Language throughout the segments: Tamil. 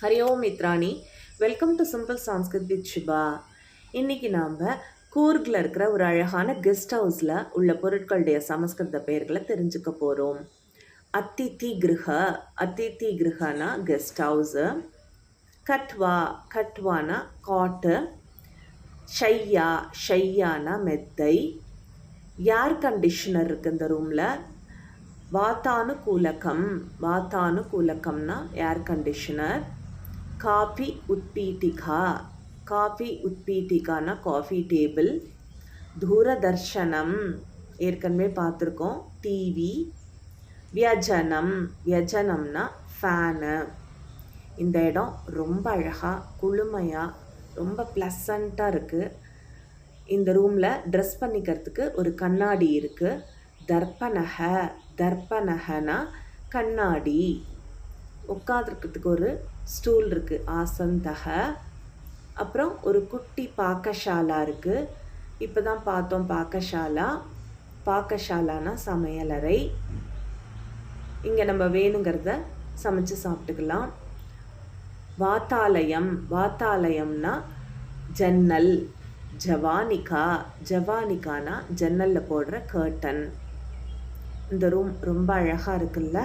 ஹரி ஓம் மித்ராணி. Welcome to simple Sanskrit with Shiba. இன்னைக்கு நாம் கூர்கில் இருக்கிற ஒரு அழகான கெஸ்ட் ஹவுஸில் உள்ள பொருட்களுடைய சமஸ்கிருத பெயர்களை தெரிஞ்சுக்க போகிறோம். அதித்தி கிருஹ, அதித்தி கிருஹனா கெஸ்ட் ஹவுஸு. கட்வா, கட்வானா காட்டு. ஷையா, ஷையானா மெத்தை. ஏர் கண்டிஷனர் இருக்குது இந்த ரூமில். வாத்தானுகூலகம், வாத்தானுகூலகம்னா ஏர் கண்டிஷனர். காஃபி உத்பீட்டிகா, காஃபி உத்பீட்டிகானா காஃபி டேபிள். தூரதர்ஷனம் ஏற்கனவே பார்த்துருக்கோம், டிவி. வியஜனம், வியஜனம்னா ஃபேனு. இந்த இடம் ரொம்ப அழகாக குளுமையாக ரொம்ப ப்ளசண்ட்டாக இருக்குது. இந்த ரூமில் ட்ரெஸ் பண்ணிக்கிறதுக்கு ஒரு கண்ணாடி இருக்குது. தர்ப்பணக, தர்ப்பணகனா கண்ணாடி. உட்காந்துருக்கிறதுக்கு ஒரு ஸ்டூல் இருக்குது, ஆசந்தக. அப்புறம் ஒரு குட்டி பாக்கசாலா இருக்குது. இப்போ தான் பார்த்தோம் பாக்கசாலா. பாக்கசாலானா சமையலறை. இங்கே நம்ம வேணுங்கிறத சமைச்சு சாப்பிட்டுக்கலாம். வாத்தாலயம், வாத்தாலயம்னா ஜன்னல். ஜவானிகா, ஜவானிகானா ஜன்னலில் போடுற கர்டன். இந்த ரூம் ரொம்ப அழகாக இருக்குல்ல.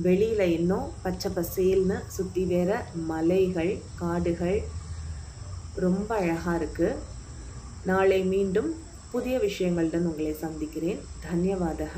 வெளியில் இன்னும் பச்சை பசேல்னு சுற்றி வேற மலைகள் காடுகள் ரொம்ப அழகாக இருக்குது. நாளை மீண்டும் புதிய விஷயங்களுடன் உங்களை சந்திக்கிறேன். தன்யவாதக.